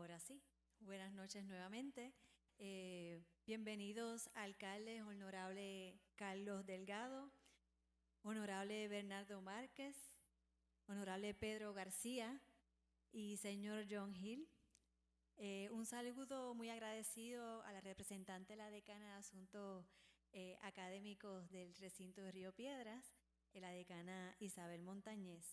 Ahora sí, buenas noches nuevamente. Bienvenidos alcaldes, honorable Carlos Delgado, honorable Bernardo Márquez, honorable Pedro García y señor John Hill. Un saludo muy agradecido a la representante de la decana de Asuntos Académicos del recinto de Río Piedras, la decana Isabel Montañez.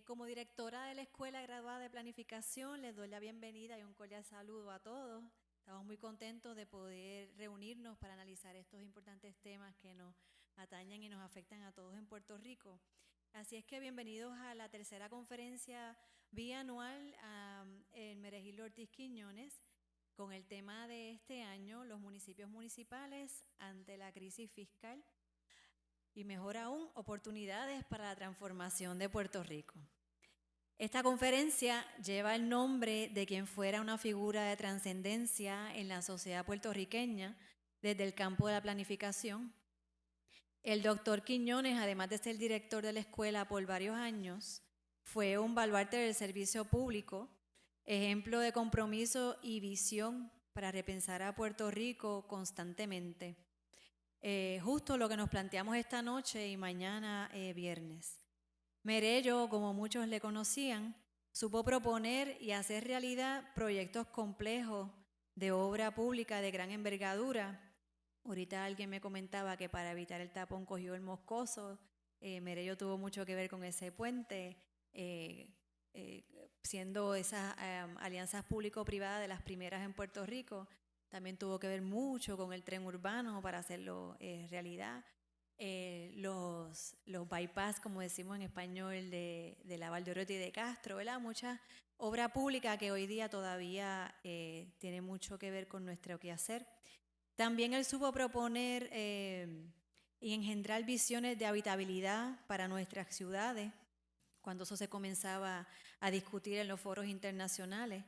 Como directora de la Escuela Graduada de Planificación, les doy la bienvenida y un cordial saludo a todos. Estamos muy contentos de poder reunirnos para analizar estos importantes temas que nos atañen y nos afectan a todos en Puerto Rico. Así es que bienvenidos a la tercera conferencia bianual Hermenegildo Ortiz Quiñones, con el tema de este año, los municipios municipales ante la crisis fiscal. Y mejor aún, oportunidades para la transformación de Puerto Rico. Esta conferencia lleva el nombre de quien fuera una figura de trascendencia en la sociedad puertorriqueña desde el campo de la planificación. El doctor Quiñones, además de ser director de la escuela por varios años, fue un baluarte del servicio público, ejemplo de compromiso y visión para repensar a Puerto Rico constantemente. Justo lo que nos planteamos esta noche y mañana viernes. Merello, como muchos le conocían, supo proponer y hacer realidad proyectos complejos de obra pública de gran envergadura. Ahorita alguien me comentaba que para evitar el tapón cogió el Moscoso. Merello tuvo mucho que ver con ese puente, siendo esas alianzas público-privadas de las primeras en Puerto Rico. También tuvo que ver mucho con el tren urbano para hacerlo realidad. Los bypass, como decimos en español, de la Valdeoriotti y de Castro, ¿verdad? Mucha obra pública que hoy día todavía tiene mucho que ver con nuestro quehacer. También él supo proponer y engendrar visiones de habitabilidad para nuestras ciudades, cuando eso se comenzaba a discutir en los foros internacionales.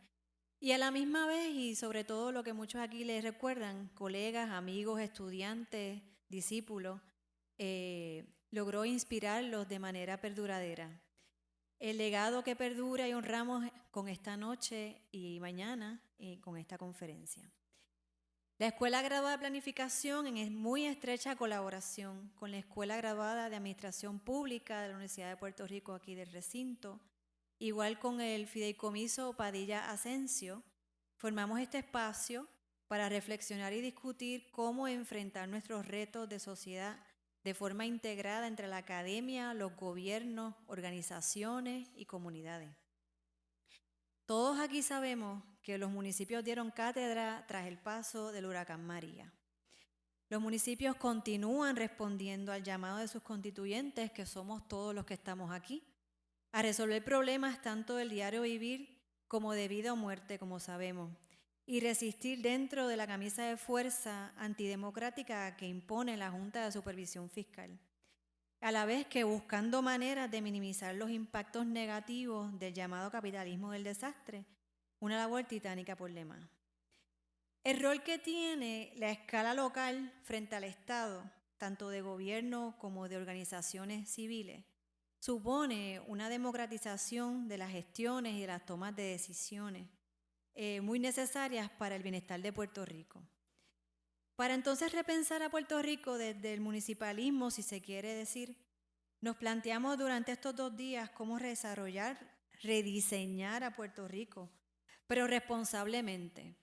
Y a la misma vez, y sobre todo lo que muchos aquí les recuerdan, colegas, amigos, estudiantes, discípulos, logró inspirarlos de manera perduradera. El legado que perdura y honramos con esta noche y mañana con esta conferencia. La Escuela Graduada de Planificación en muy estrecha colaboración con la Escuela Graduada de Administración Pública de la Universidad de Puerto Rico, aquí del recinto, igual con el Fideicomiso Padilla Asensio, formamos este espacio para reflexionar y discutir cómo enfrentar nuestros retos de sociedad de forma integrada entre la academia, los gobiernos, organizaciones y comunidades. Todos aquí sabemos que los municipios dieron cátedra tras el paso del huracán María. Los municipios continúan respondiendo al llamado de sus constituyentes, que somos todos los que estamos aquí, a resolver problemas tanto del diario vivir como de vida o muerte, como sabemos, y resistir dentro de la camisa de fuerza antidemocrática que impone la Junta de Supervisión Fiscal, a la vez que buscando maneras de minimizar los impactos negativos del llamado capitalismo del desastre, una labor titánica por demás. El rol que tiene la escala local frente al Estado, tanto de gobierno como de organizaciones civiles, supone una democratización de las gestiones y de las tomas de decisiones muy necesarias para el bienestar de Puerto Rico. Para entonces repensar a Puerto Rico desde el municipalismo, si se quiere decir, nos planteamos durante estos 2 días cómo desarrollar, rediseñar a Puerto Rico, pero responsablemente,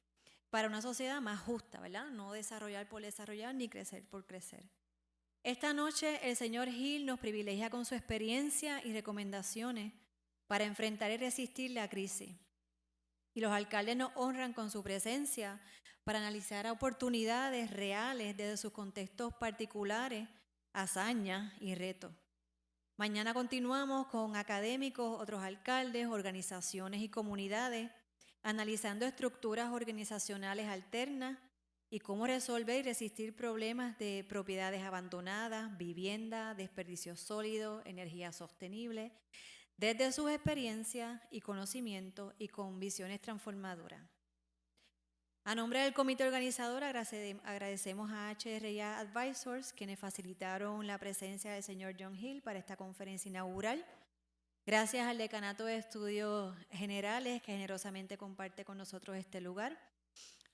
para una sociedad más justa, ¿verdad? No desarrollar por desarrollar ni crecer por crecer. Esta noche el señor Hill nos privilegia con su experiencia y recomendaciones para enfrentar y resistir la crisis. Y los alcaldes nos honran con su presencia para analizar oportunidades reales desde sus contextos particulares, hazañas y retos. Mañana continuamos con académicos, otros alcaldes, organizaciones y comunidades, analizando estructuras organizacionales alternas y cómo resolver y resistir problemas de propiedades abandonadas, vivienda, desperdicio sólido, energía sostenible, desde sus experiencias y conocimientos y con visiones transformadoras. A nombre del comité organizador agradecemos a HRA Advisors, quienes facilitaron la presencia del señor John Hill para esta conferencia inaugural. Gracias al Decanato de Estudios Generales, que generosamente comparte con nosotros este lugar.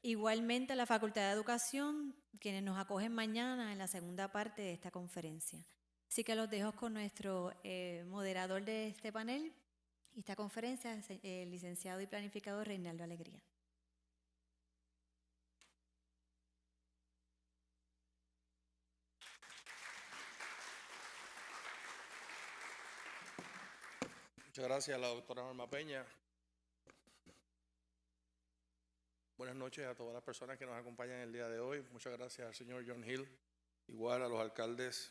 Igualmente a la Facultad de Educación, quienes nos acogen mañana en la segunda parte de esta conferencia. Así que los dejo con nuestro moderador de este panel y esta conferencia, el licenciado y planificador Reinaldo Alegría. Muchas gracias a la doctora Norma Peña. Buenas noches a todas las personas que nos acompañan el día de hoy. Muchas gracias al señor John Hill, igual a los alcaldes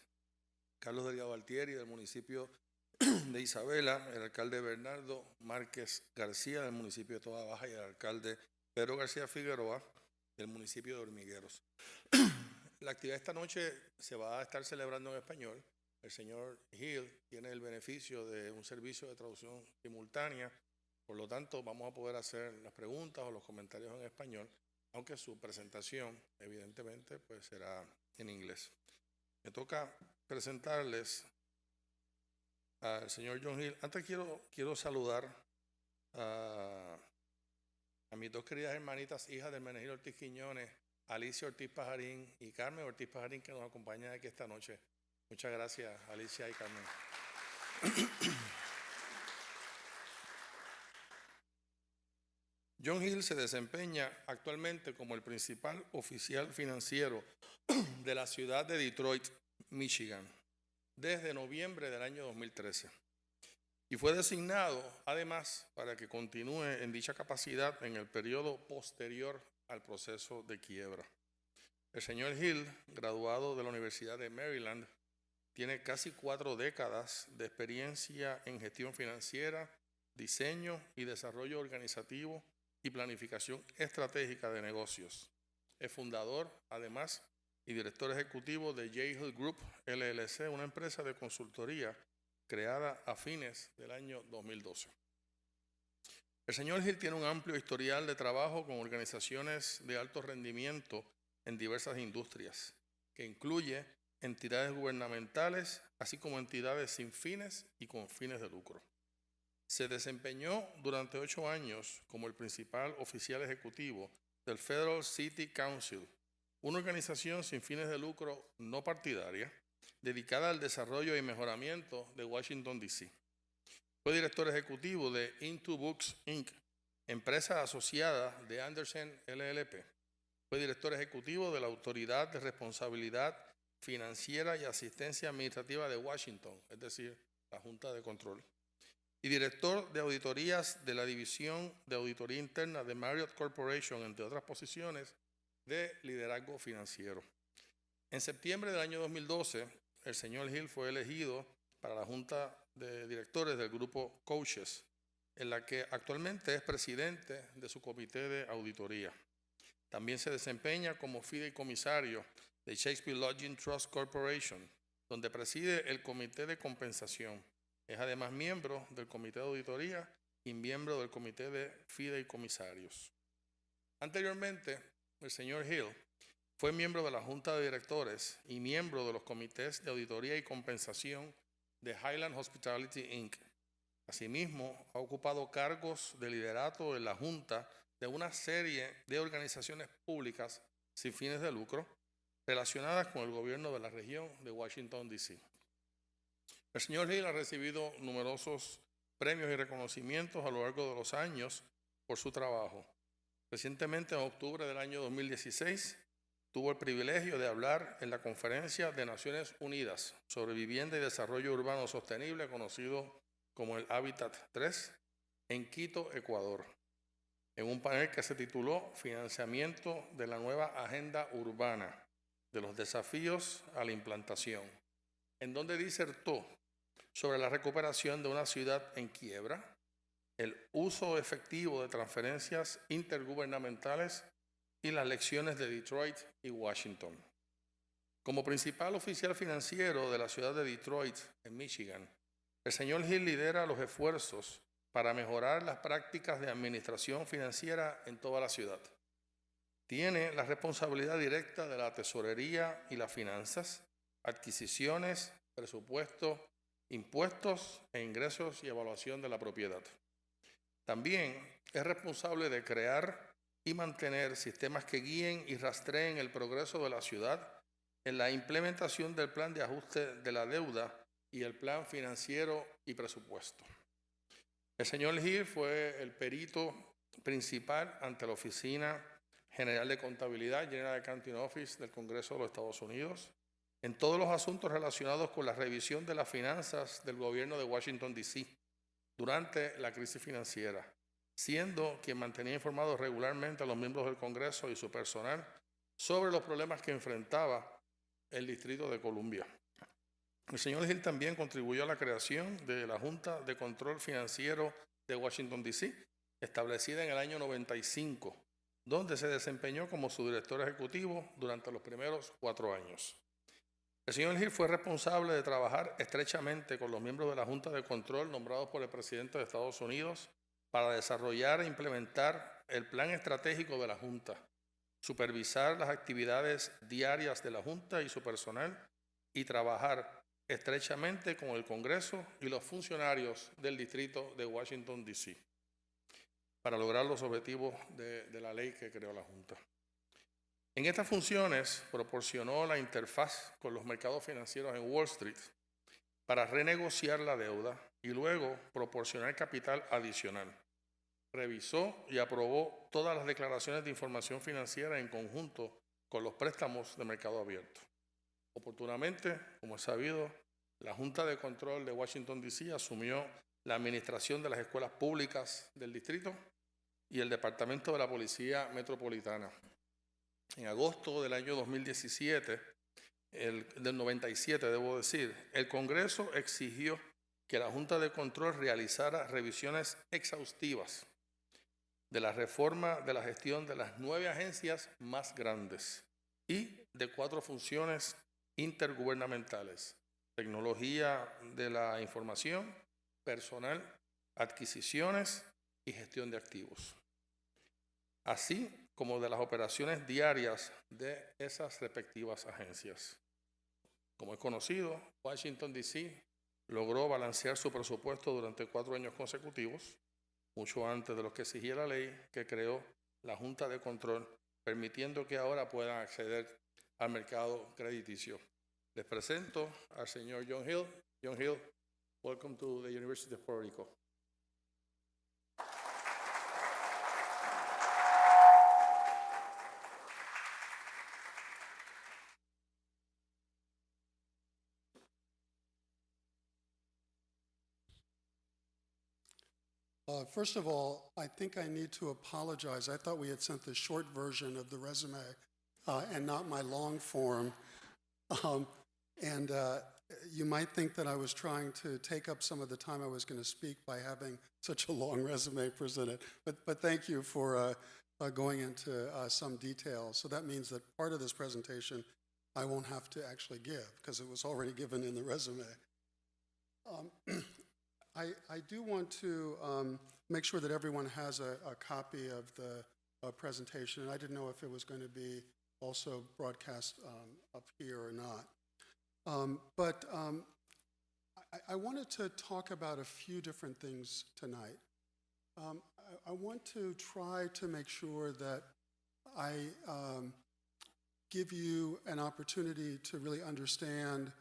Carlos Delgado Altieri del municipio de Isabela, el alcalde Bernardo Márquez García del municipio de Toda Baja y el alcalde Pedro García Figueroa del municipio de Hormigueros. La actividad esta noche se va a estar celebrando en español. El señor Hill tiene el beneficio de un servicio de traducción simultánea, por lo tanto vamos a poder hacer las preguntas o los comentarios en español, aunque su presentación evidentemente pues será en inglés. Me toca presentarles al señor John Hill. Antes quiero saludar a mis dos queridas hermanitas, hijas de Hermenegildo Ortiz Quiñones, Alicia Ortiz Pajarín y Carmen Ortiz Pajarín, que nos acompañan aquí esta noche. Muchas gracias, Alicia y Carmen. John Hill se desempeña actualmente como el principal oficial financiero de la ciudad de Detroit, Michigan, desde noviembre del año 2013. Y fue designado, además, para que continúe en dicha capacidad en el periodo posterior al proceso de quiebra. El señor Hill, graduado de la Universidad de Maryland, tiene casi 4 décadas de experiencia en gestión financiera, diseño y desarrollo organizativo y planificación estratégica de negocios. Es fundador, además, y director ejecutivo de J. Hill Group, LLC, una empresa de consultoría creada a fines del año 2012. El señor Hill tiene un amplio historial de trabajo con organizaciones de alto rendimiento en diversas industrias, que incluye entidades gubernamentales, así como entidades sin fines y con fines de lucro. Se desempeñó durante 8 años como el principal oficial ejecutivo del Federal City Council, una organización sin fines de lucro no partidaria, dedicada al desarrollo y mejoramiento de Washington, D.C. Fue director ejecutivo de Into Books, Inc., empresa asociada de Andersen LLP. Fue director ejecutivo de la Autoridad de Responsabilidad Financiera y Asistencia Administrativa de Washington, es decir, la Junta de Control, y director de auditorías de la División de Auditoría Interna de Marriott Corporation, entre otras posiciones de liderazgo financiero. En septiembre del año 2012, el señor Hill fue elegido para la Junta de Directores del Grupo Coaches, en la que actualmente es presidente de su comité de auditoría. También se desempeña como fideicomisario de Shakespeare Lodging Trust Corporation, donde preside el comité de compensación. Es además miembro del comité de auditoría y miembro del comité de fideicomisarios. Anteriormente, el señor Hill fue miembro de la Junta de Directores y miembro de los comités de auditoría y compensación de Highland Hospitality, Inc. Asimismo, ha ocupado cargos de liderato en la Junta de una serie de organizaciones públicas sin fines de lucro relacionadas con el gobierno de la región de Washington, D.C. El señor Hill ha recibido numerosos premios y reconocimientos a lo largo de los años por su trabajo. Recientemente, en octubre del año 2016, tuvo el privilegio de hablar en la Conferencia de Naciones Unidas sobre Vivienda y Desarrollo Urbano Sostenible, conocido como el Hábitat 3, en Quito, Ecuador, en un panel que se tituló Financiamiento de la nueva Agenda Urbana, de los desafíos a la implantación, en donde disertó sobre la recuperación de una ciudad en quiebra, el uso efectivo de transferencias intergubernamentales y las lecciones de Detroit y Washington. Como principal oficial financiero de la ciudad de Detroit, en Michigan, el señor Hill lidera los esfuerzos para mejorar las prácticas de administración financiera en toda la ciudad. Tiene la responsabilidad directa de la tesorería y las finanzas, adquisiciones, presupuesto impuestos e ingresos y evaluación de la propiedad. También es responsable de crear y mantener sistemas que guíen y rastreen el progreso de la ciudad en la implementación del plan de ajuste de la deuda y el plan financiero y presupuesto. El señor Hill fue el perito principal ante la Oficina General de Contabilidad, General Accounting Office del Congreso de los Estados Unidos, en todos los asuntos relacionados con la revisión de las finanzas del gobierno de Washington, D.C. durante la crisis financiera, siendo quien mantenía informados regularmente a los miembros del Congreso y su personal sobre los problemas que enfrentaba el Distrito de Columbia. El señor Hill también contribuyó a la creación de la Junta de Control Financiero de Washington, D.C., establecida en el año 95, donde se desempeñó como su director ejecutivo durante los primeros 4 años. El señor Hill fue responsable de trabajar estrechamente con los miembros de la Junta de Control nombrados por el presidente de Estados Unidos para desarrollar e implementar el plan estratégico de la Junta, supervisar las actividades diarias de la Junta y su personal y trabajar estrechamente con el Congreso y los funcionarios del Distrito de Washington, D.C. para lograr los objetivos de la ley que creó la Junta. En estas funciones proporcionó la interfaz con los mercados financieros en Wall Street para renegociar la deuda y luego proporcionar capital adicional. Revisó y aprobó todas las declaraciones de información financiera en conjunto con los préstamos de mercado abierto. Oportunamente, como es sabido, la Junta de Control de Washington, D.C. asumió la administración de las escuelas públicas del distrito y el Departamento de la Policía Metropolitana. En agosto del año 2017, del 97, debo decir, el Congreso exigió que la Junta de Control realizara revisiones exhaustivas de la reforma de la gestión de las 9 agencias más grandes y de 4 funciones intergubernamentales: tecnología de la información, personal, adquisiciones y gestión de activos, así como de las operaciones diarias de esas respectivas agencias. Como es conocido, Washington, D.C. logró balancear su presupuesto durante 4 años consecutivos, mucho antes de lo que exigía la ley que creó la Junta de Control, permitiendo que ahora puedan acceder al mercado crediticio. Les presento al señor John Hill. John Hill, welcome to the University of Puerto Rico. First of all, I think I need to apologize. I thought we had sent the short version of the resume and not my long form. You might think that I was trying to take up some of the time I was going to speak by having such a long resume presented. But thank you for going into some detail. So that means that part of this presentation I won't have to actually give because it was already given in the resume. I do want to make sure that everyone has a copy of the presentation. I didn't know if it was going to be also broadcast up here or not. I wanted to talk about a few different things tonight. I want to try to make sure that I give you an opportunity to really understand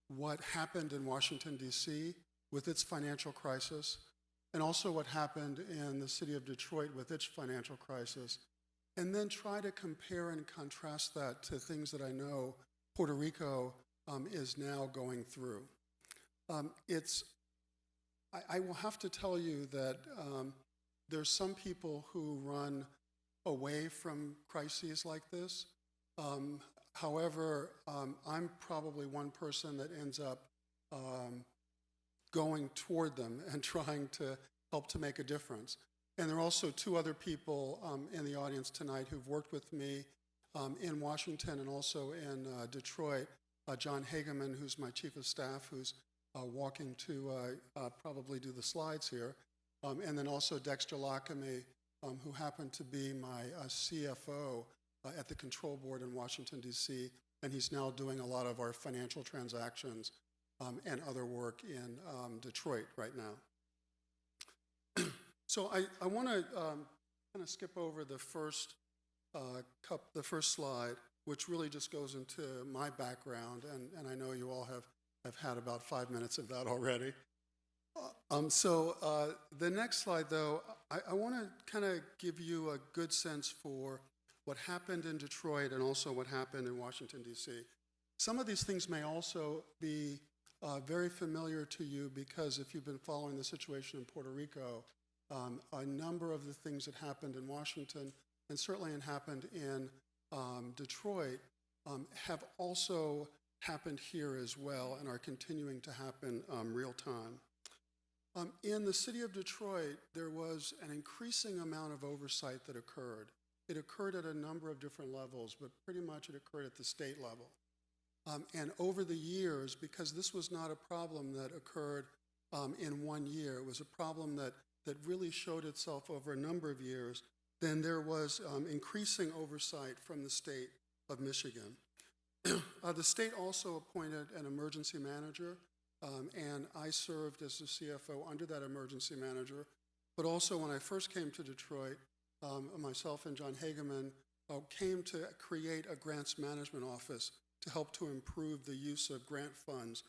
what happened in Washington, D.C. with its financial crisis, and also what happened in the city of Detroit with its financial crisis, and then try to compare and contrast that to things that I know Puerto Rico is now going through. I will have to tell you that there's some people who run away from crises like this. However, I'm probably one person that ends up going toward them and trying to help to make a difference. And there are also 2 other people in the audience tonight who've worked with me in Washington and also in Detroit. John Hageman, who's my chief of staff, who's walking to probably do the slides here. And then also Dexter Lockamy, who happened to be my CFO at the control board in Washington, D.C., and he's now doing a lot of our financial transactions and other work in Detroit right now. So I want to kind of skip over the first slide, which really just goes into my background, and I know you all have had about 5 minutes of that already. The next slide, though, I want to kind of give you a good sense for what happened in Detroit and also what happened in Washington, D.C. Some of these things may also be very familiar to you because if you've been following the situation in Puerto Rico, a number of the things that happened in Washington and certainly happened in Detroit have also happened here as well and are continuing to happen real time. In the city of Detroit, there was an increasing amount of oversight that occurred. It occurred at a number of different levels, but pretty much it occurred at the state level. And over the years, because this was not a problem that occurred in 1 year, it was a problem that really showed itself over a number of years, then there was increasing oversight from the state of Michigan. The state also appointed an emergency manager, and I served as the CFO under that emergency manager. But also when I first came to Detroit, myself and John Hageman came to create a grants management office to help to improve the use of grant funds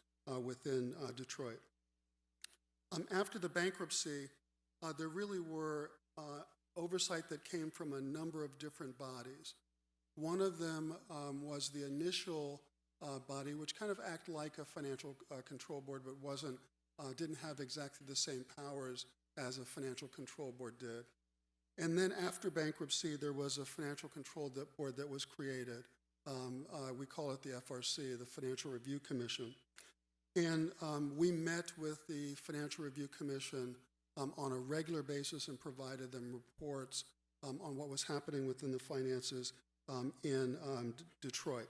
within Detroit. After the bankruptcy, there really were oversight that came from a number of different bodies. One of them was the initial body, which kind of acted like a financial control board, but didn't have exactly the same powers as a financial control board did. And then after bankruptcy, there was a financial control board that was created. We call it the FRC, the Financial Review Commission. And we met with the Financial Review Commission on a regular basis and provided them reports on what was happening within the finances in Detroit.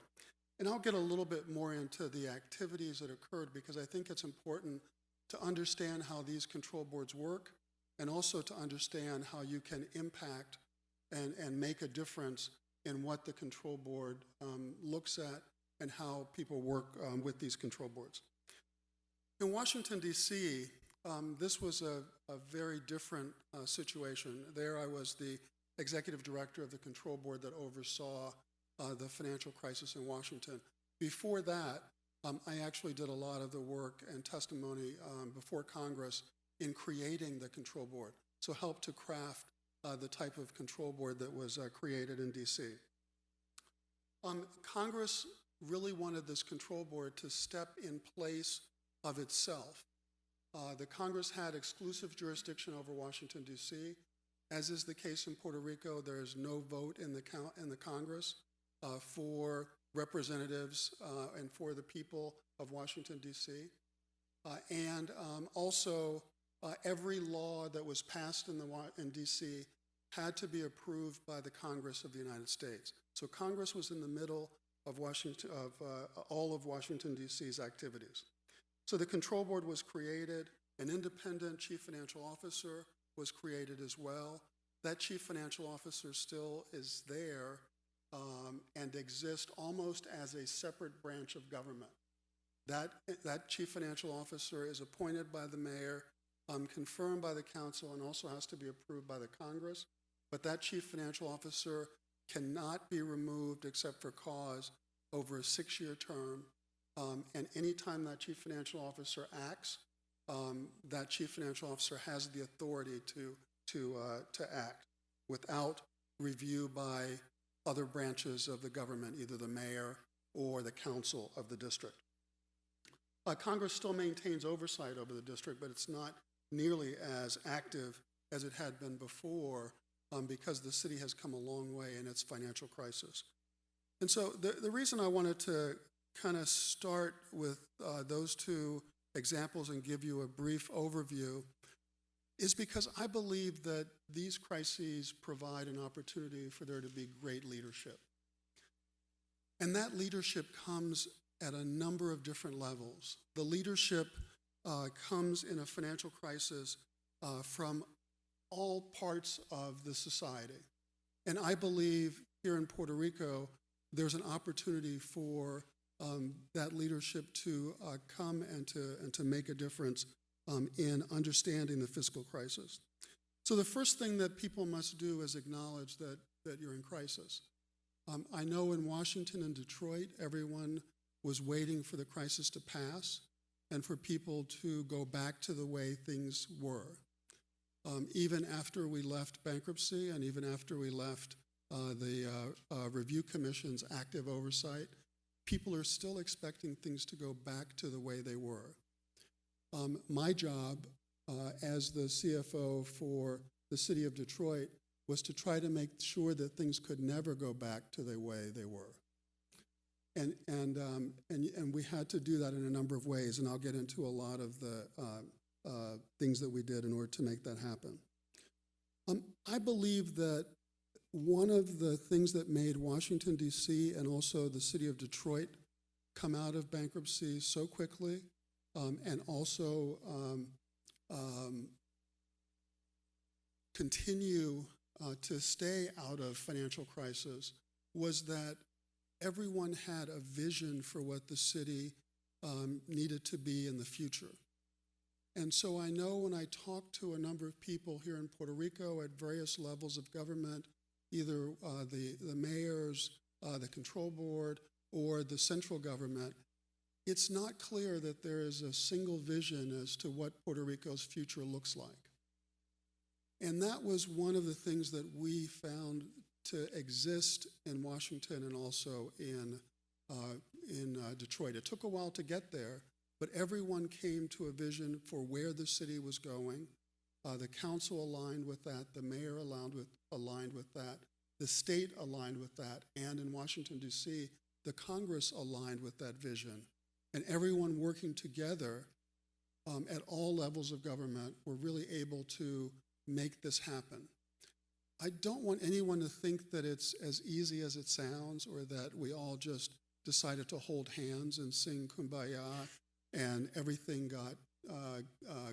And I'll get a little bit more into the activities that occurred because I think it's important to understand how these control boards work and also to understand how you can impact and make a difference in what the control board looks at and how people work with these control boards. In Washington, D.C., this was a very different situation. There I was the executive director of the control board that oversaw the financial crisis in Washington. Before that, I actually did a lot of the work and testimony before Congress in creating the control board, so helped to craft the type of control board that was created in D.C. Congress really wanted this control board to step in place of itself. The Congress had exclusive jurisdiction over Washington, D.C. As is the case in Puerto Rico, there is no vote in the Congress for representatives and for the people of Washington, D.C. Also, every law that was passed in D.C. had to be approved by the Congress of the United States. So Congress was in the middle of all of Washington, D.C.'s activities. So the control board was created. An independent chief financial officer was created as well. That chief financial officer still is there and exists almost as a separate branch of government. That chief financial officer is appointed by the mayor, confirmed by the council, and also has to be approved by the Congress. But that chief financial officer cannot be removed except for cause over a 6-year term. And anytime that chief financial officer acts, that chief financial officer has the authority to act without review by other branches of the government, either the mayor or the council of the district. Congress still maintains oversight over the district, but it's not nearly as active as it had been before because the city has come a long way in its financial crisis. And so the reason I wanted to kind of start with those two examples and give you a brief overview is because I believe that these crises provide an opportunity for there to be great leadership. And that leadership comes at a number of different levels. The leadership comes in a financial crisis from all parts of the society. And I believe here in Puerto Rico, there's an opportunity for that leadership to come and to make a difference in understanding the fiscal crisis. So the first thing that people must do is acknowledge that you're in crisis. I know in Washington and Detroit, everyone was waiting for the crisis to pass and for people to go back to the way things were. Even after we left bankruptcy and even after we left the review commission's active oversight, people are still expecting things to go back to the way they were. My job as the CFO for the city of Detroit was to try to make sure that things could never go back to the way they were. And we had to do that in a number of ways, and I'll get into a lot of the things that we did in order to make that happen. I believe that one of the things that made Washington, D.C. and also the city of Detroit come out of bankruptcy so quickly and also continue to stay out of financial crisis was that everyone had a vision for what the city needed to be in the future. And so I know when I talk to a number of people here in Puerto Rico at various levels of government, either the mayors, the control board, or the central government, it's not clear that there is a single vision as to what Puerto Rico's future looks like. And that was one of the things that we found to exist in Washington and also in Detroit. It took a while to get there, but everyone came to a vision for where the city was going. The council aligned with that, the mayor aligned with that, the state aligned with that, and in Washington, D.C., the Congress aligned with that vision. And everyone working together at all levels of government were really able to make this happen. I don't want anyone to think that it's as easy as it sounds or that we all just decided to hold hands and sing Kumbaya and everything got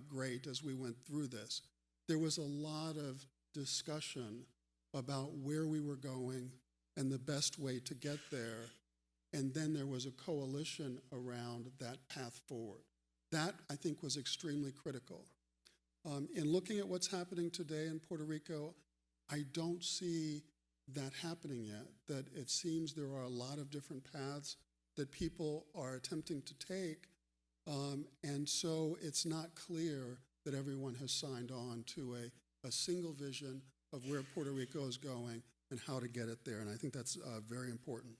great as we went through this. There was a lot of discussion about where we were going and the best way to get there, and then there was a coalition around that path forward. That, I think, was extremely critical. In looking at what's happening today in Puerto Rico, I don't see that happening yet, that it seems there are a lot of different paths that people are attempting to take, and so it's not clear that everyone has signed on to a single vision of where Puerto Rico is going and how to get it there, and I think that's very important.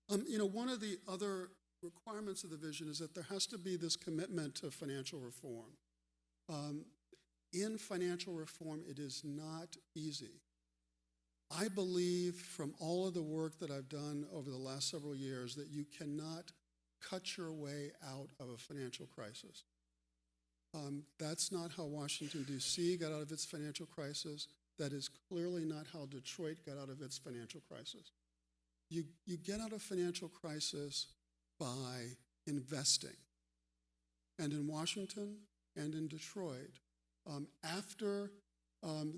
One of the other requirements of the vision is that there has to be this commitment to financial reform. In financial reform, it is not easy. I believe from all of the work that I've done over the last several years that you cannot cut your way out of a financial crisis. That's not how Washington, D.C. got out of its financial crisis. That is clearly not how Detroit got out of its financial crisis. You get out of financial crisis by investing. And in Washington and in Detroit, after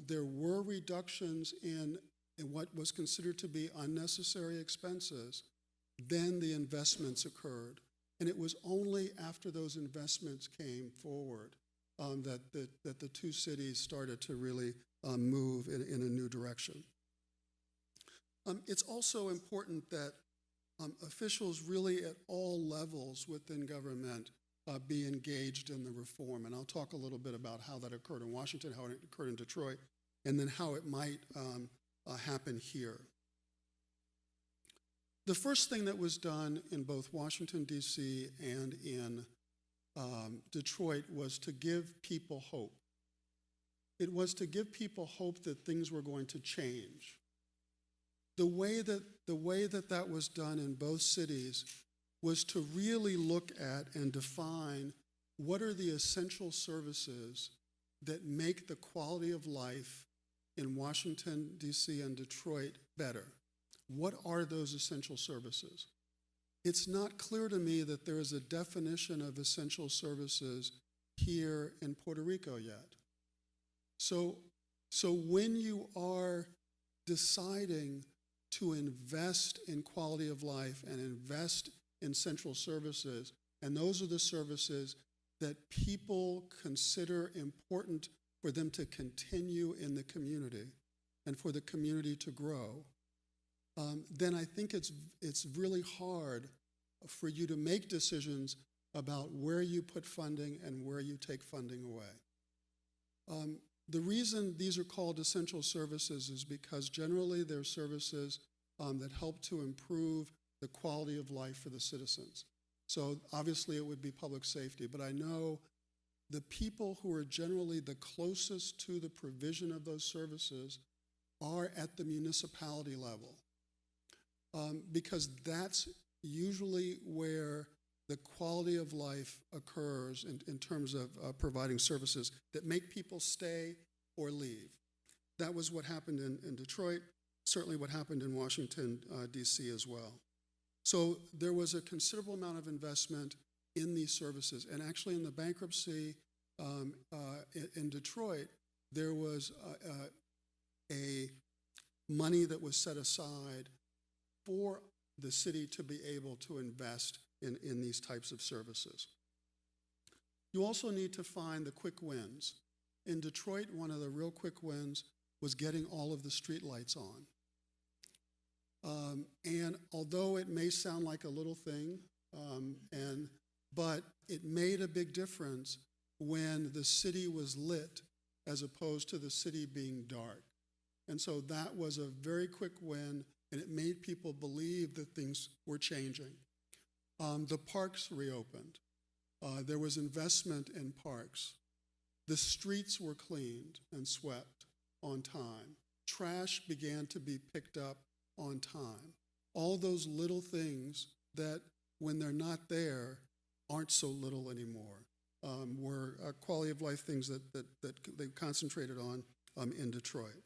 there were reductions in what was considered to be unnecessary expenses, then the investments occurred. And it was only after those investments came forward that the two cities started to really move in a new direction. It's also important that officials really at all levels within government be engaged in the reform. And I'll talk a little bit about how that occurred in Washington, how it occurred in Detroit, and then how it might happen here. The first thing that was done in both Washington, D.C. and in Detroit was to give people hope. It was to give people hope that things were going to change. The way that was done in both cities was to really look at and define what are the essential services that make the quality of life in Washington, D.C. and Detroit better. What are those essential services? It's not clear to me that there is a definition of essential services here in Puerto Rico yet. So when you are deciding to invest in quality of life and invest in central services. And those are the services that people consider important for them to continue in the community and for the community to grow, then I think it's really hard for you to make decisions about where you put funding and where you take funding away. The reason these are called essential services is because generally they're services that help to improve the quality of life for the citizens. So obviously it would be public safety, but I know the people who are generally the closest to the provision of those services are at the municipality level, because that's usually where the quality of life occurs in terms of providing services that make people stay or leave. That was what happened in Detroit, certainly what happened in Washington, D.C. as well. So there was a considerable amount of investment in these services. And actually in the bankruptcy in Detroit, there was a money that was set aside for the city to be able to invest in these types of services. You also need to find the quick wins. In Detroit, one of the real quick wins was getting all of the street lights on. And although it may sound like a little thing, but it made a big difference when the city was lit as opposed to the city being dark. And so that was a very quick win, and it made people believe that things were changing. The parks reopened. There was investment in parks. The streets were cleaned and swept on time. Trash began to be picked up on time. All those little things that, when they're not there, aren't so little anymore, were quality of life things that they concentrated on in Detroit.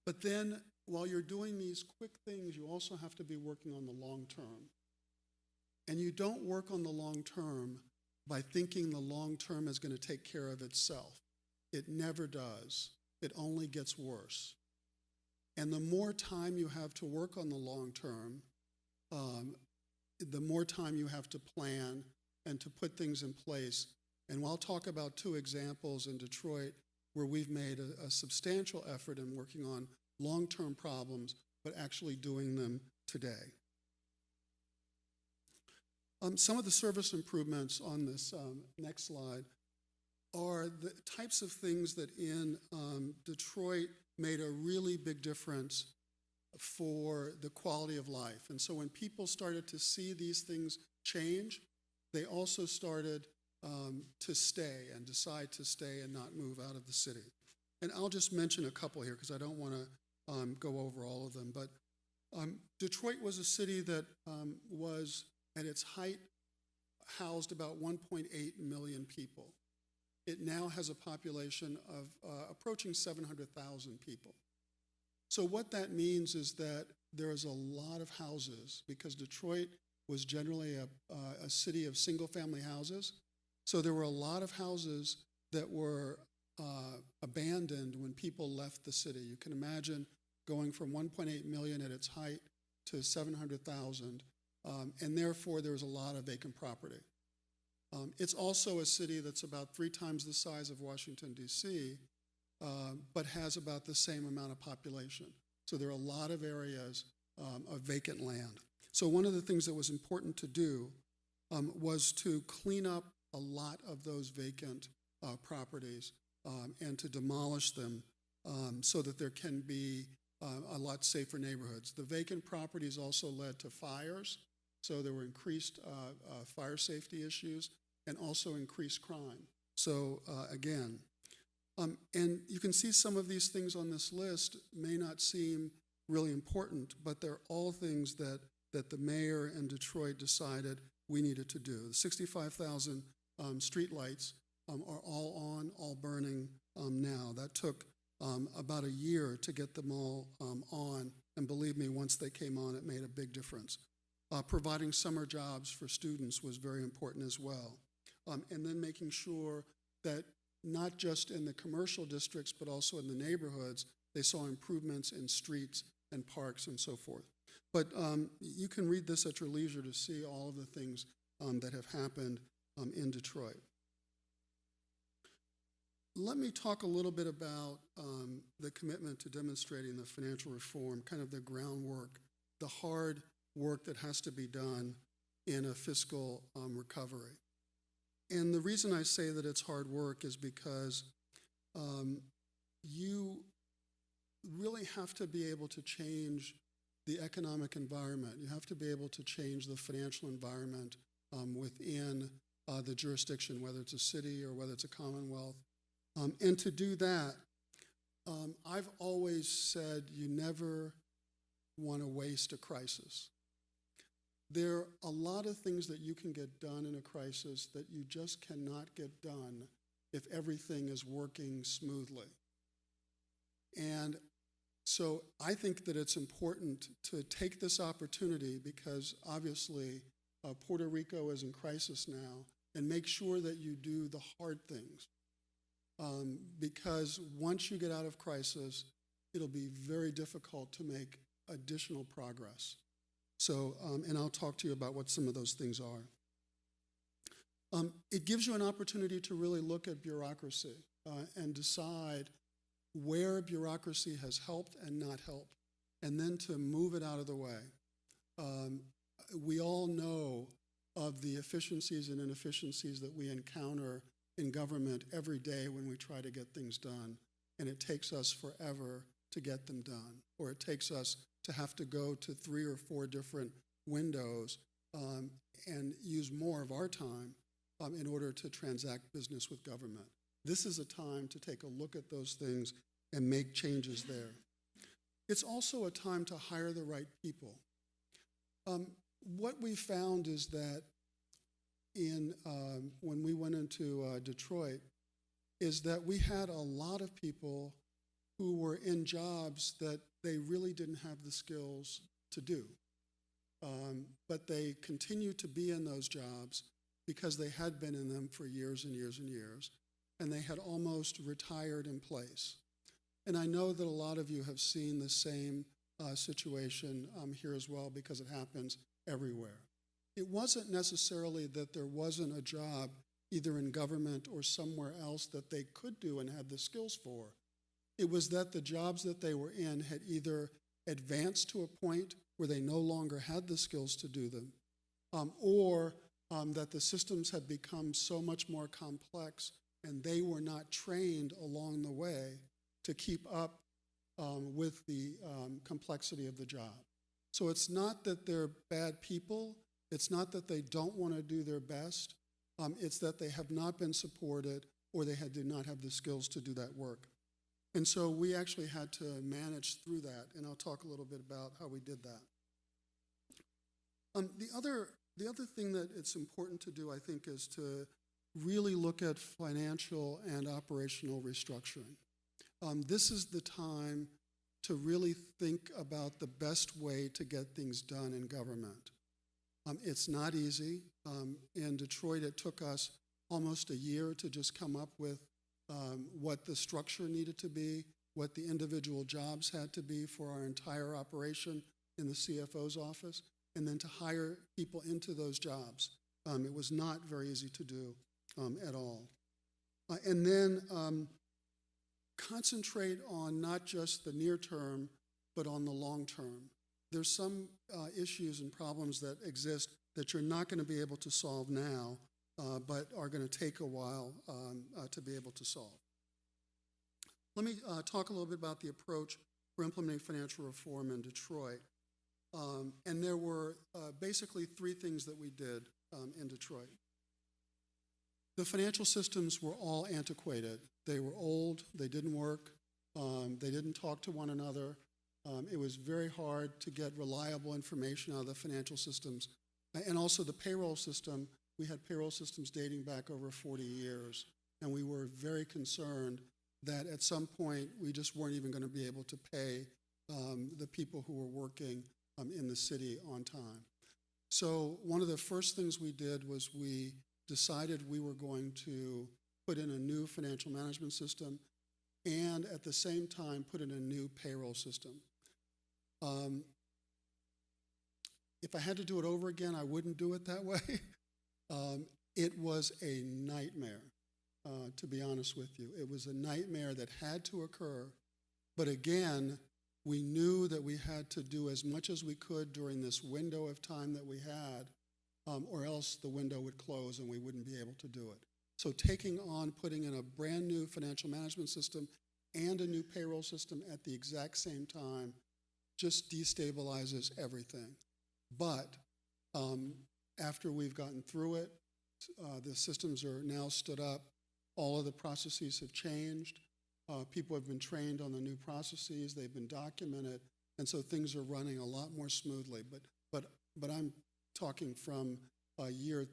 But then, while you're doing these quick things, you also have to be working on the long term. And you don't work on the long term by thinking the long term is going to take care of itself. It never does. It only gets worse. And the more time you have to work on the long term, the more time you have to plan and to put things in place. And I'll talk about two examples in Detroit where we've made a substantial effort in working on long-term problems, but actually doing them today. Some of the service improvements on this next slide are the types of things that in Detroit made a really big difference for the quality of life. And so when people started to see these things change, they also started to stay and decide to stay and not move out of the city. And I'll just mention a couple here because I don't want to go over all of them. But Detroit was a city that was, at its height, housed about 1.8 million people. It now has a population of approaching 700,000 people. So what that means is that there is a lot of houses, because Detroit was generally a city of single-family houses. So there were a lot of houses that were abandoned when people left the city. You can imagine going from 1.8 million at its height to 700,000, and therefore there was a lot of vacant property. It's also a city that's about 3 times the size of Washington, D.C., but has about the same amount of population. So there are a lot of areas of vacant land. So one of the things that was important to do was to clean up a lot of those vacant properties and to demolish them so that there can be a lot safer neighborhoods. The vacant properties also led to fires, so there were increased fire safety issues and also increased crime. So again, and you can see some of these things on this list may not seem really important, but they're all things that the mayor in Detroit decided we needed to do. The 65,000 street lights are all on, all burning now. That took about a year to get them all on, and believe me, once they came on, it made a big difference. Providing summer jobs for students was very important as well. And then making sure that not just in the commercial districts, but also in the neighborhoods, they saw improvements in streets and parks and so forth. But you can read this at your leisure to see all of the things that have happened in Detroit. Let me talk a little bit about the commitment to demonstrating the financial reform, kind of the groundwork, the hard work that has to be done in a fiscal recovery. And the reason I say that it's hard work is because you really have to be able to change the economic environment. You have to be able to change the financial environment within the jurisdiction, whether it's a city or whether it's a commonwealth. And to do that, I've always said you never want to waste a crisis. There are a lot of things that you can get done in a crisis that you just cannot get done if everything is working smoothly. And so I think that it's important to take this opportunity because obviously Puerto Rico is in crisis now, and make sure that you do the hard things. Because once you get out of crisis, it'll be very difficult to make additional progress. So, and I'll talk to you about what some of those things are. It gives you an opportunity to really look at bureaucracy and decide where bureaucracy has helped and not helped, and then to move it out of the way. We all know of the efficiencies and inefficiencies that we encounter in government every day when we try to get things done, and it takes us forever to get them done, or it takes us to have to go to 3 or 4 different windows and use more of our time in order to transact business with government. This is a time to take a look at those things and make changes there. It's also a time to hire the right people. What we found is that when we went into Detroit, is that we had a lot of people who were in jobs that they really didn't have the skills to do. But they continued to be in those jobs because they had been in them for years and years and years, and they had almost retired in place. And I know that a lot of you have seen the same situation here as well, because it happens everywhere. It wasn't necessarily that there wasn't a job either in government or somewhere else that they could do and had the skills for. It was that the jobs that they were in had either advanced to a point where they no longer had the skills to do them, or that the systems had become so much more complex and they were not trained along the way to keep up with the complexity of the job. So it's not that they're bad people, it's not that they don't want to do their best, it's that they have not been supported or they did not have the skills to do that work. And so we actually had to manage through that, and I'll talk a little bit about how we did that. The other thing that it's important to do, I think, is to really look at financial and operational restructuring. This is the time to really think about the best way to get things done in government. It's not easy. In Detroit, it took us almost a year to just come up with what the structure needed to be, what the individual jobs had to be for our entire operation in the CFO's office, and then to hire people into those jobs. It was not very easy to do at all. And then concentrate on not just the near term, but on the long term. There's some issues and problems that exist that you're not going to be able to solve now, but are going to take a while to be able to solve. Let me talk a little bit about the approach for implementing financial reform in Detroit. And there were basically 3 things that we did in Detroit. The financial systems were all antiquated. They were old, they didn't work, they didn't talk to one another. It was very hard to get reliable information out of the financial systems. And also the payroll system, we had payroll systems dating back over 40 years, and we were very concerned that at some point we just weren't even going to be able to pay the people who were working in the city on time. So one of the first things we did was we decided we were going to put in a new financial management system and at the same time put in a new payroll system. If I had to do it over again, I wouldn't do it that way. It was a nightmare, to be honest with you. It was a nightmare that had to occur. But again, we knew that we had to do as much as we could during this window of time that we had, or else the window would close and we wouldn't be able to do it. So putting in a brand new financial management system and a new payroll system at the exact same time just destabilizes everything. But after we've gotten through it, the systems are now stood up. All of the processes have changed. People have been trained on the new processes. They've been documented, and so things are running a lot more smoothly. But I'm talking from year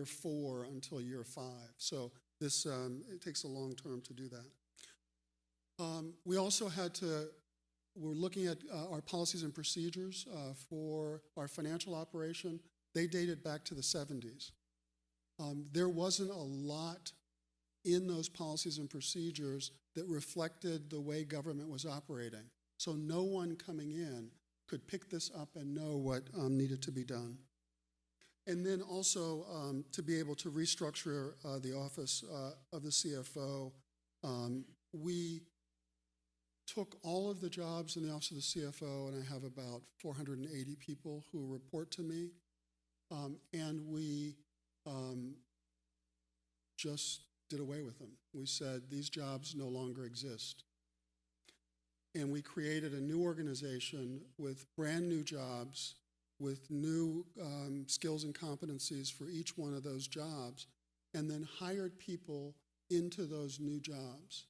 4 until year 5. So this it takes a long term to do that. We also we're looking at our policies and procedures for our financial operation. They dated back to the 70s. There wasn't a lot in those policies and procedures that reflected the way government was operating. So no one coming in could pick this up and know what needed to be done. And then also to be able to restructure the office of the CFO, we took all of the jobs in the office of the CFO, and I have about 480 people who report to me, and we just did away with them. We said these jobs no longer exist. And we created a new organization with brand new jobs, with new skills and competencies for each one of those jobs, and then hired people into those new jobs.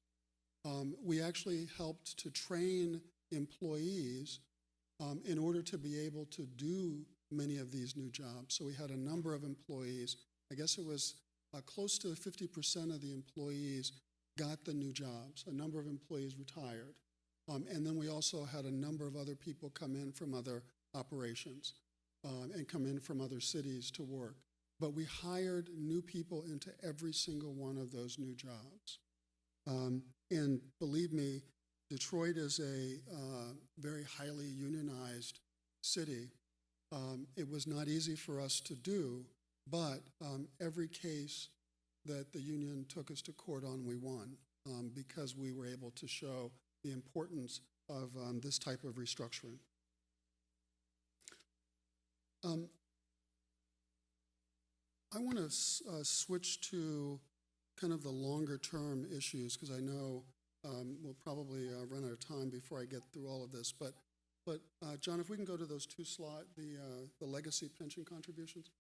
We actually helped to train employees in order to be able to do many of these new jobs. So we had a number of employees. I guess it was close to 50% of the employees got the new jobs. A number of employees retired. And then we also had a number of other people come in from other operations and come in from other cities to work. But we hired new people into every single one of those new jobs. And believe me, Detroit is a very highly unionized city. It was not easy for us to do, but every case that the union took us to court on, we won because we were able to show the importance of this type of restructuring. I want to switch to kind of the longer term issues because I know we'll probably run out of time before I get through all of this. But John, if we can go to those 2 slides, the legacy pension contributions.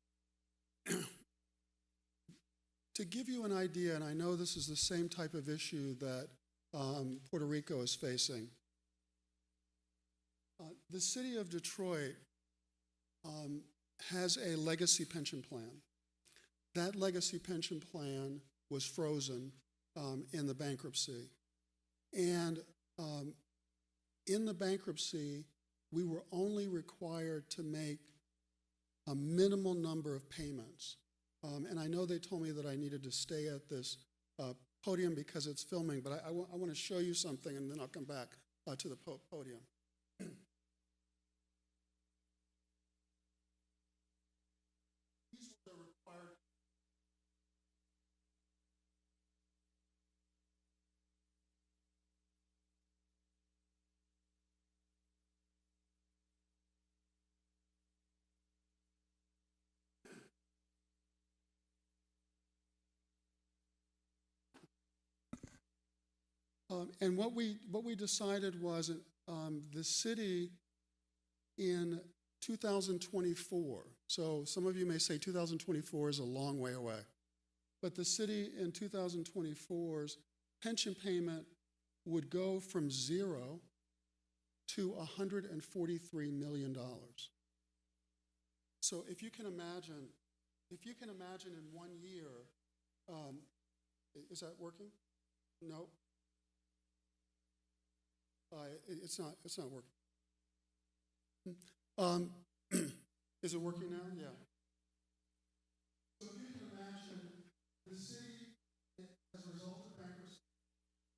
To give you an idea, and I know this is the same type of issue that Puerto Rico is facing. The city of Detroit has a legacy pension plan. That legacy pension plan was frozen in the bankruptcy. And in the bankruptcy, we were only required to make a minimal number of payments. And I know they told me that I needed to stay at this podium because it's filming, but I want to show you something, and then I'll come back to the podium. These were the required. And what we decided was the city in 2024, so some of you may say 2024 is a long way away, but the city in 2024's pension payment would go from 0 to $143 million. So if you can imagine in 1 year, is that working? No. It's not working. Is it working now? Yeah. So if you can imagine the city, as a result of bankruptcy,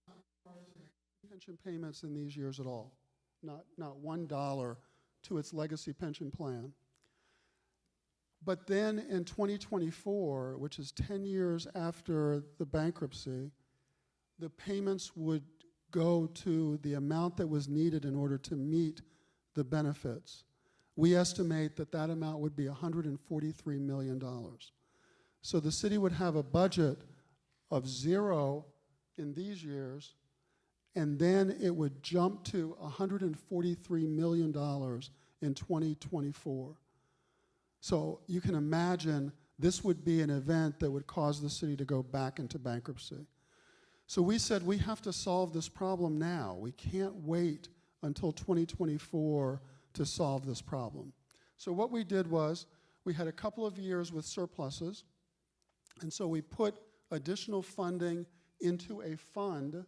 not required to make pension payments in these years at all. Not $1 to its legacy pension plan. But then in 2024, which is 10 years after the bankruptcy, the payments would go to the amount that was needed in order to meet the benefits. We estimate that that amount would be $143 million. So the city would have a budget of 0 in these years, and then it would jump to $143 million in 2024. So you can imagine this would be an event that would cause the city to go back into bankruptcy. So we said we have to solve this problem now. We can't wait until 2024 to solve this problem. So what we did was we had a couple of years with surpluses, and so we put additional funding into a fund.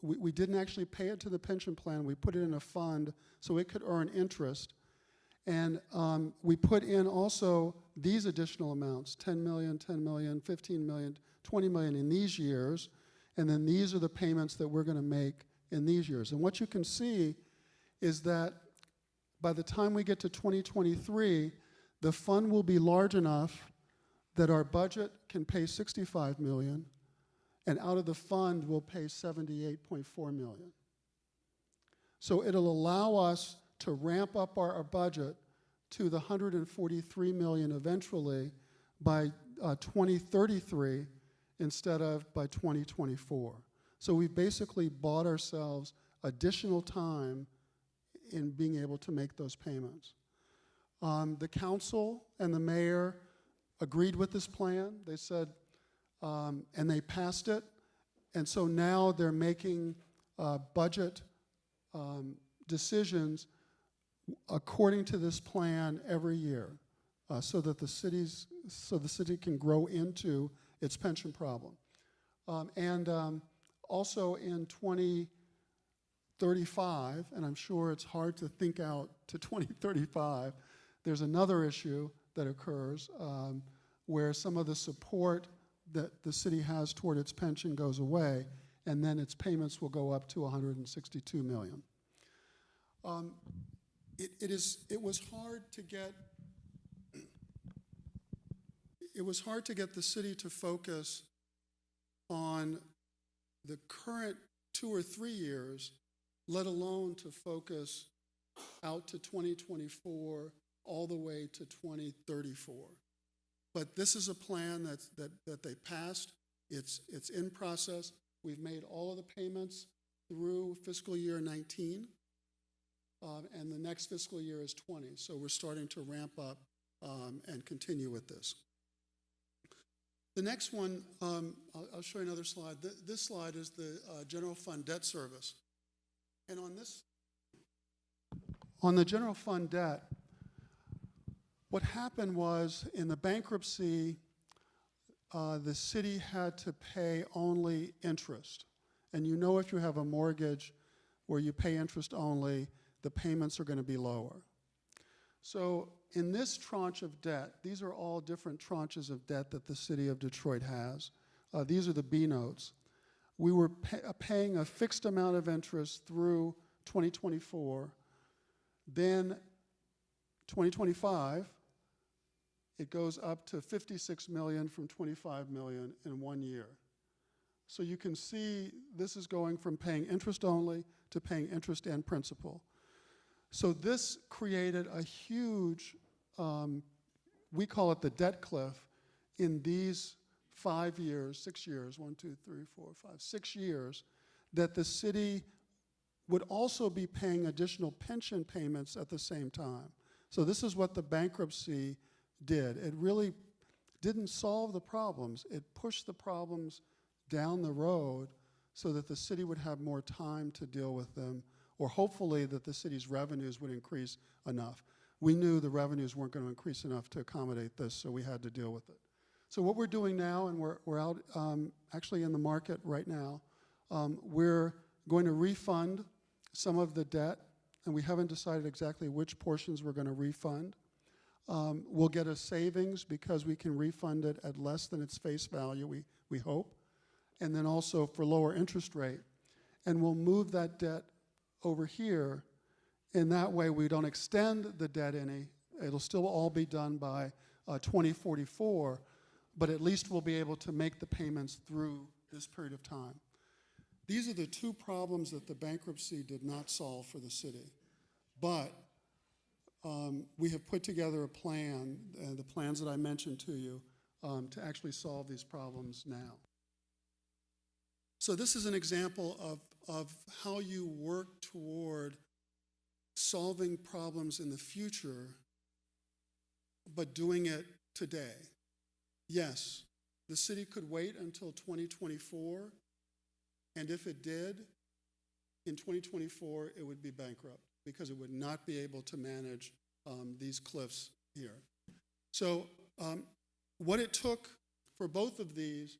We didn't actually pay it to the pension plan. We put it in a fund so it could earn interest. And we put in also these additional amounts, 10 million, 10 million, 15 million, 20 million in these years. And then these are the payments that we're going to make in these years. And what you can see is that by the time we get to 2023, the fund will be large enough that our budget can pay 65 million, and out of the fund we'll pay 78.4 million. So it'll allow us to ramp up our budget to the 143 million eventually by 2033 instead of by 2024. So we've basically bought ourselves additional time in being able to make those payments. The council and the mayor agreed with this plan. They said, and they passed it. And so now they're making budget decisions according to this plan every year, so that the city can grow into its pension problem. Also in 2035, and I'm sure it's hard to think out to 2035, there's another issue that occurs where some of the support that the city has toward its pension goes away, and then its payments will go up to 162 million. It was hard to get the city to focus on the current 2 or 3 years, let alone to focus out to 2024 all the way to 2034. But this is a plan that they passed. It's in process. We've made all of the payments through fiscal year 19. And the next fiscal year is 20. So we're starting to ramp up and continue with this. The next one, I'll show you another slide. This slide is the general fund debt service. And on the general fund debt, what happened was in the bankruptcy, the city had to pay only interest. And you know if you have a mortgage where you pay interest only, the payments are going to be lower. So in this tranche of debt, these are all different tranches of debt that the city of Detroit has. These are the B notes. We were paying a fixed amount of interest through 2024. Then 2025, it goes up to 56 million from 25 million in 1 year. So you can see this is going from paying interest only to paying interest and principal. So this created a huge, we call it the debt cliff, in these 5 years, 6 years, 1, 2, 3, 4, 5, 6 years, that the city would also be paying additional pension payments at the same time. So this is what the bankruptcy did. It really didn't solve the problems. It pushed the problems down the road so that the city would have more time to deal with them, or hopefully that the city's revenues would increase enough. We knew the revenues weren't going to increase enough to accommodate this, so we had to deal with it. So what we're doing now, and we're out actually in the market right now, we're going to refund some of the debt, and we haven't decided exactly which portions we're going to refund. We'll get a savings because we can refund it at less than its face value, we hope, and then also for lower interest rate. And we'll move that debt over here in that way, we don't extend the debt any. It'll still all be done by 2044, but at least we'll be able to make the payments through this period of time. These are the two problems that the bankruptcy did not solve for the city. But we have put together a plan, the plans that I mentioned to you, to actually solve these problems now. So this is an example of how you work toward solving problems in the future, but doing it today. Yes, the city could wait until 2024, and if it did, in 2024, it would be bankrupt because it would not be able to manage these cliffs here. So what it took for both of these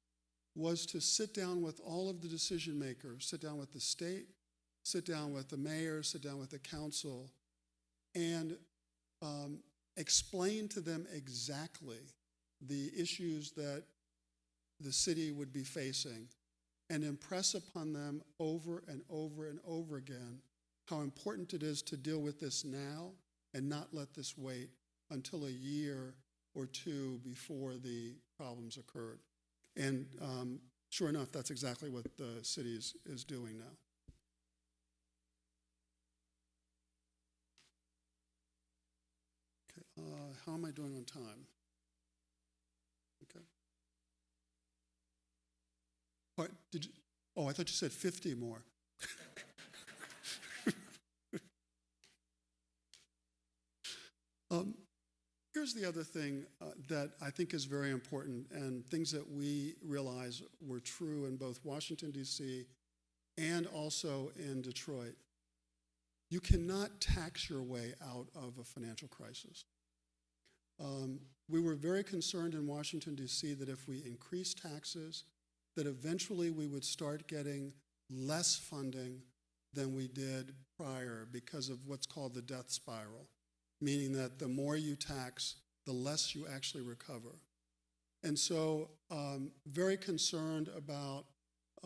was to sit down with all of the decision makers, sit down with the state, sit down with the mayor, sit down with the council, and explain to them exactly the issues that the city would be facing, and impress upon them over and over and over again how important it is to deal with this now and not let this wait until a year or two before the problems occurred. And sure enough, that's exactly what the city is doing now. Okay, how am I doing on time? Okay. All right, did you, oh, I thought you said 50 more. Here's the other thing that I think is very important, and things that we realize were true in both Washington, D.C. and also in Detroit. You cannot tax your way out of a financial crisis. We were very concerned in Washington, D.C. that if we increased taxes, that eventually we would start getting less funding than we did prior because of what's called the death spiral, meaning that the more you tax, the less you actually recover. And so very concerned about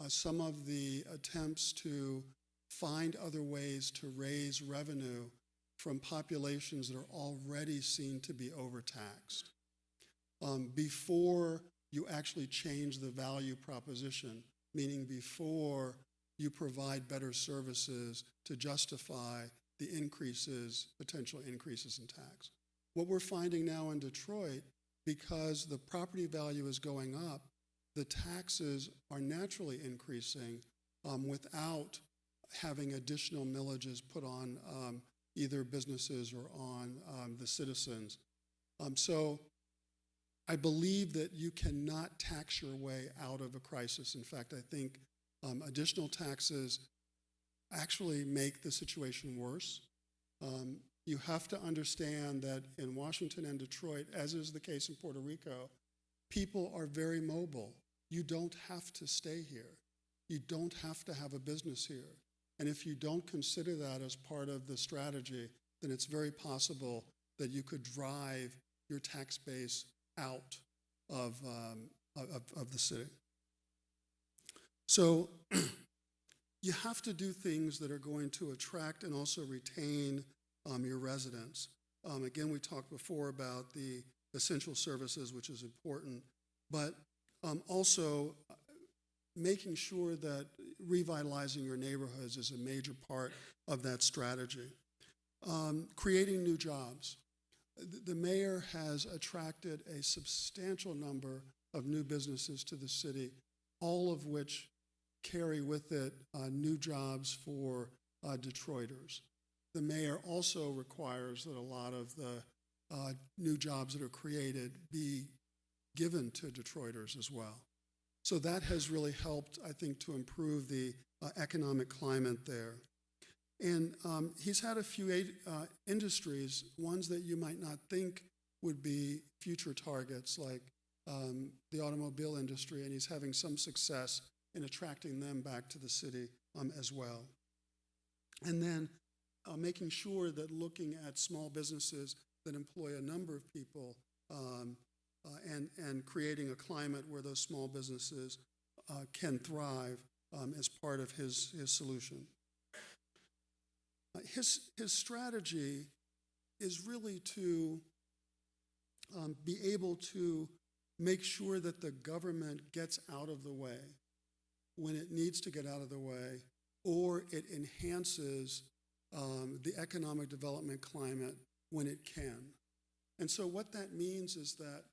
some of the attempts to find other ways to raise revenue from populations that are already seen to be overtaxed. Before you actually change the value proposition, meaning before you provide better services to justify the increases, potential increases in tax. What we're finding now in Detroit, because the property value is going up, the taxes are naturally increasing without having additional millages put on either businesses or on the citizens. So I believe that you cannot tax your way out of a crisis. In fact, I think additional taxes actually make the situation worse. You have to understand that in Washington and Detroit, as is the case in Puerto Rico, people are very mobile. You don't have to stay here. You don't have to have a business here. And if you don't consider that as part of the strategy, then it's very possible that you could drive your tax base out of the city. So you have to do things that are going to attract and also retain your residents. Again, we talked before about the essential services, which is important, but also making sure that revitalizing your neighborhoods is a major part of that strategy. Creating new jobs. The mayor has attracted a substantial number of new businesses to the city, all of which carry with it new jobs for Detroiters. The mayor also requires that a lot of the new jobs that are created be given to Detroiters as well. So that has really helped, I think, to improve the economic climate there. And he's had a few industries, ones that you might not think would be future targets, like the automobile industry, and he's having some success in attracting them back to the city as well. And then making sure that looking at small businesses that employ a number of people and creating a climate where those small businesses can thrive as part of his solution. His strategy is really to be able to make sure that the government gets out of the way when it needs to get out of the way, or it enhances the economic development climate when it can. And so what that means is that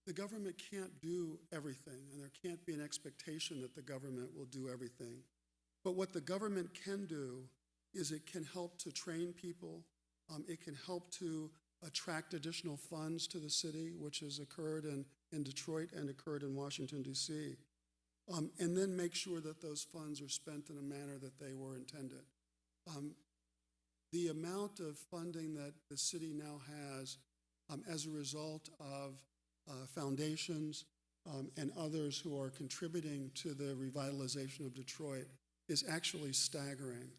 the government can't do everything, and there can't be an expectation that the government will do everything. But what the government can do is it can help to train people, it can help to attract additional funds to the city, which has occurred in Detroit and occurred in Washington, D.C., and then make sure that those funds are spent in a manner that they were intended. The amount of funding that the city now has as a result of foundations and others who are contributing to the revitalization of Detroit is actually staggering.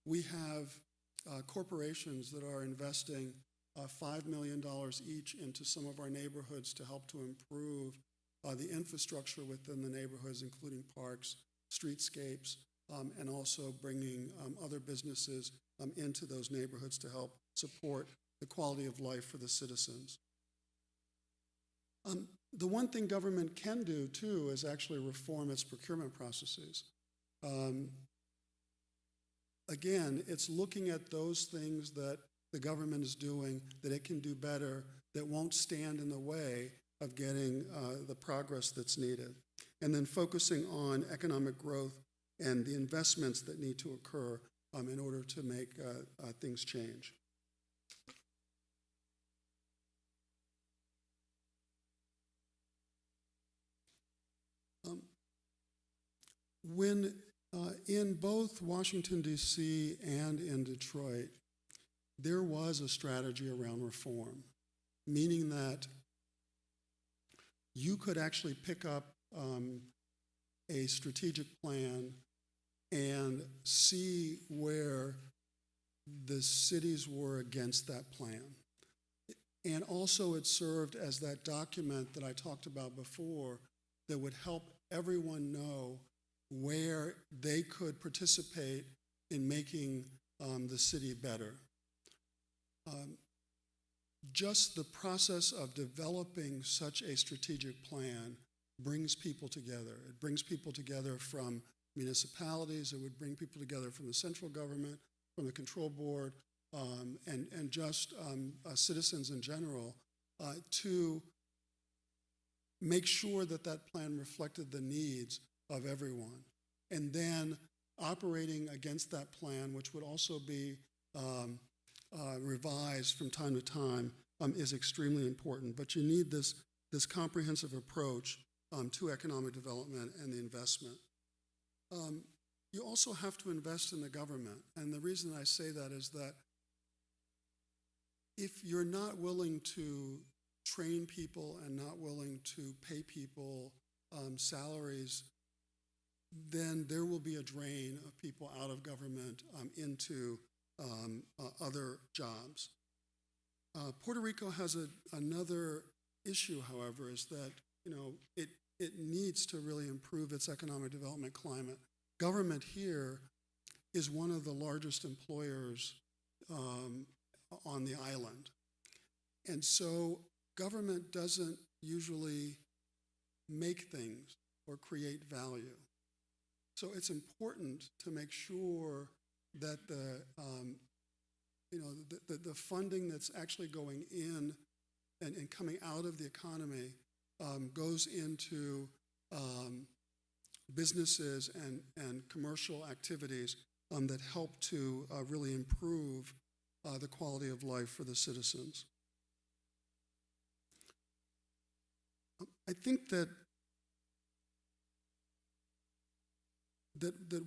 We have corporations that are investing $5 million each into some of our neighborhoods to help to improve the infrastructure within the neighborhoods, including parks, streetscapes, and also bringing other businesses into those neighborhoods to help support the quality of life for the citizens. The one thing government can do, too, is actually reform its procurement processes. Again, it's looking at those things that the government is doing that it can do better, that won't stand in the way of getting the progress that's needed, and then focusing on economic growth and the investments that need to occur in order to make things change. When in both Washington, D.C. and in Detroit, there was a strategy around reform, meaning that you could actually pick up a strategic plan and see where the cities were against that plan. And also it served as that document that I talked about before that would help everyone know where they could participate in making the city better. Just the process of developing such a strategic plan brings people together. It brings people together from municipalities, it would bring people together from the central government, from the control board, and just citizens in general to make sure that that plan reflected the needs of everyone. And then operating against that plan, which would also be revised from time to time, is extremely important. But you need this comprehensive approach to economic development and the investment. You also have to invest in the government. And the reason I say that is that if you're not willing to train people and not willing to pay people salaries, then there will be a drain of people out of government into other jobs. Puerto Rico has another issue, however, is that it needs to really improve its economic development climate. Government here is one of the largest employers on the island. And so government doesn't usually make things or create value. So it's important to make sure that the funding that's actually going in and coming out of the economy goes into businesses and commercial activities that help to really improve the quality of life for the citizens. I think that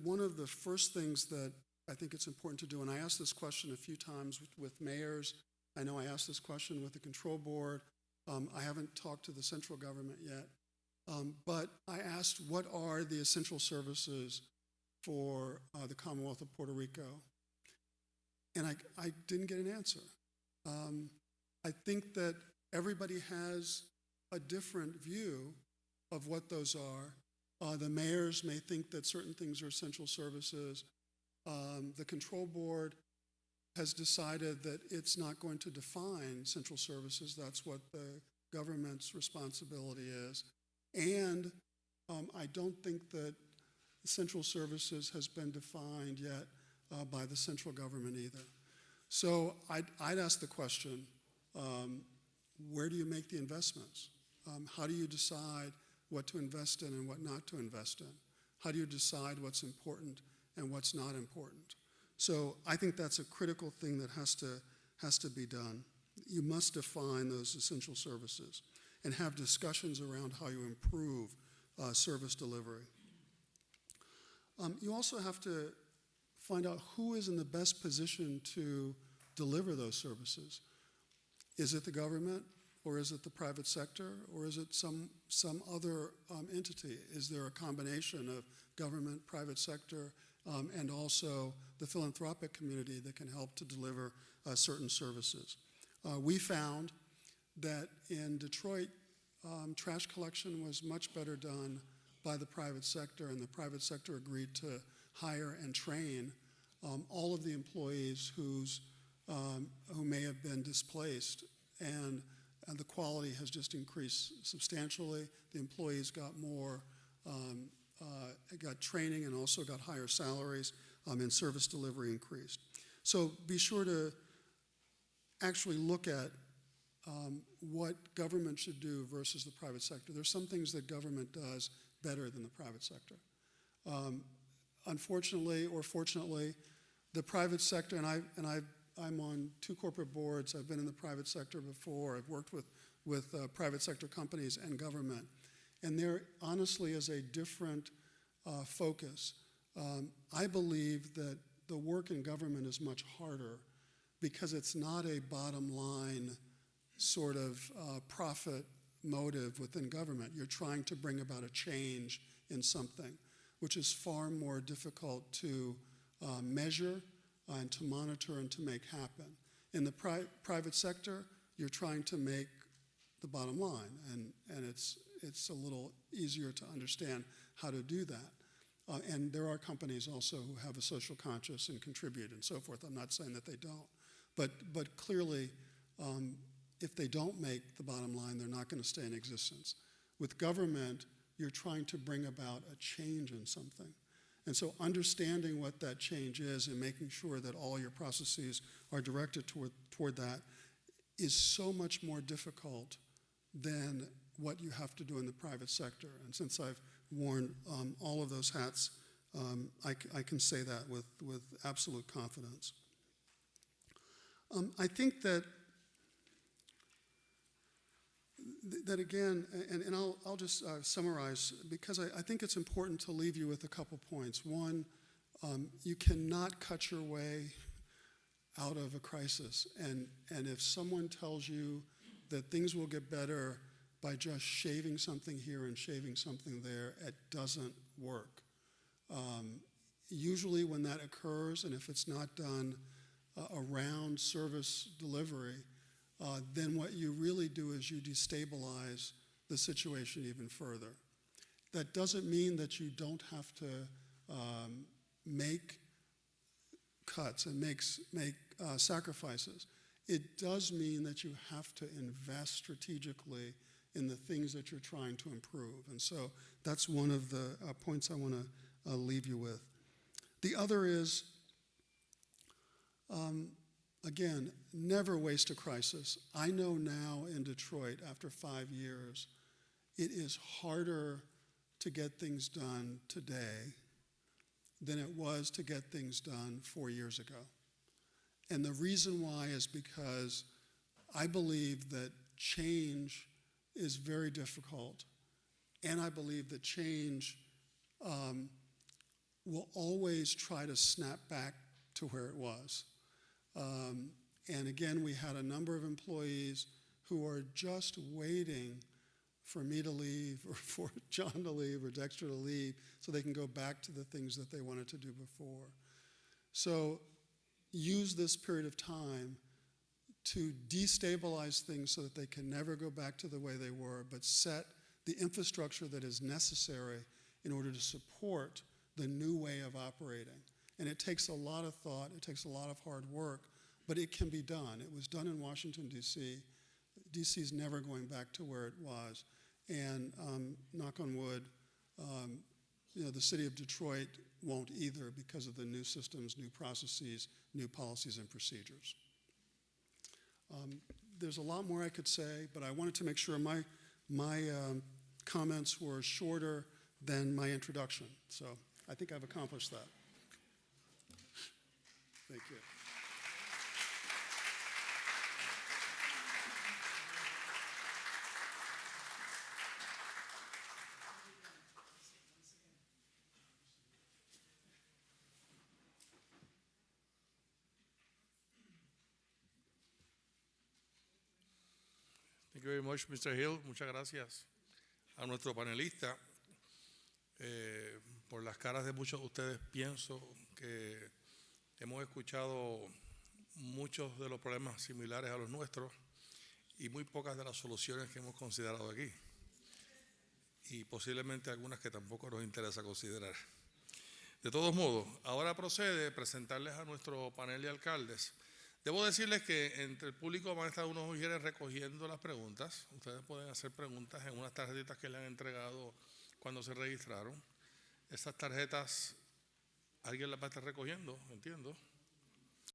one of the first things that I think it's important to do, and I asked this question a few times with mayors, I know I asked this question with the control board, I haven't talked to the central government yet, but I asked what are the essential services for the Commonwealth of Puerto Rico, and I didn't get an answer. I think that everybody has a different view of what those are. The mayors may think that certain things are essential services. The control board has decided that it's not going to define central services. That's what the government's responsibility is. And I don't think that central services has been defined yet by the central government either. So I'd ask the question, where do you make the investments? How do you decide what to invest in and what not to invest in? How do you decide what's important and what's not important? So I think that's a critical thing that has to be done. You must define those essential services and have discussions around how you improve service delivery. You also have to find out who is in the best position to deliver those services. Is it the government, or is it the private sector, or is it some other entity? Is there a combination of government, private sector, and also the philanthropic community that can help to deliver certain services? We found that in Detroit, trash collection was much better done by the private sector, and the private sector agreed to hire and train all of the employees who may have been displaced, and the quality has just increased substantially. The employees got more, got training and also got higher salaries, and service delivery increased. So be sure to actually look at what government should do versus the private sector. There's some things that government does better than the private sector. Unfortunately or fortunately, the private sector, and I'm on 2 corporate boards. I've been in the private sector before. I've worked with private sector companies and government. And there honestly is a different focus. I believe that the work in government is much harder because it's not a bottom line sort of profit motive within government. You're trying to bring about a change in something, which is far more difficult to measure and to monitor and to make happen. In the private sector, you're trying to make the bottom line, and it's a little easier to understand how to do that. And there are companies also who have a social conscience and contribute and so forth. I'm not saying that they don't. But clearly, if they don't make the bottom line, they're not going to stay in existence. With government, you're trying to bring about a change in something. And so understanding what that change is and making sure that all your processes are directed toward that is so much more difficult than what you have to do in the private sector. And since I've worn all of those hats, I can say that with absolute confidence. I think that again, and I'll just summarize, because I think it's important to leave you with a couple points. One, you cannot cut your way out of a crisis. And if someone tells you that things will get better by just shaving something here and shaving something there, it doesn't work. Usually when that occurs, and if it's not done around service delivery, then what you really do is you destabilize the situation even further. That doesn't mean that you don't have to make cuts and make sacrifices. It does mean that you have to invest strategically in the things that you're trying to improve. And so that's one of the points I want to leave you with. The other is, again, never waste a crisis. I know now in Detroit, after 5 years, it is harder to get things done today than it was to get things done 4 years ago. And the reason why is because I believe that change is very difficult, and I believe that change will always try to snap back to where it was. And again, we had a number of employees who are just waiting for me to leave or for John to leave or Dexter to leave so they can go back to the things that they wanted to do before. So use this period of time to destabilize things so that they can never go back to the way they were, but set the infrastructure that is necessary in order to support the new way of operating. And it takes a lot of thought, it takes a lot of hard work, but it can be done. It was done in Washington, D.C. D.C. is never going back to where it was. And knock on wood, the city of Detroit won't either because of the new systems, new processes, new policies and procedures. There's a lot more I could say, but I wanted to make sure my comments were shorter than my introduction. So I think I've accomplished that. Thank you. Thank you very much, Mr. Hill. Muchas gracias a nuestro panelista. Por las caras de muchos de ustedes pienso que hemos escuchado muchos de los problemas similares a los nuestros y muy pocas de las soluciones que hemos considerado aquí. Y posiblemente algunas que tampoco nos interesa considerar. De todos modos, ahora procede a presentarles a nuestro panel de alcaldes. Debo decirles que entre el público van a estar unos mujeres recogiendo las preguntas. Ustedes pueden hacer preguntas en unas tarjetitas que le han entregado cuando se registraron. Esas tarjetas, alguien las va a estar recogiendo, entiendo.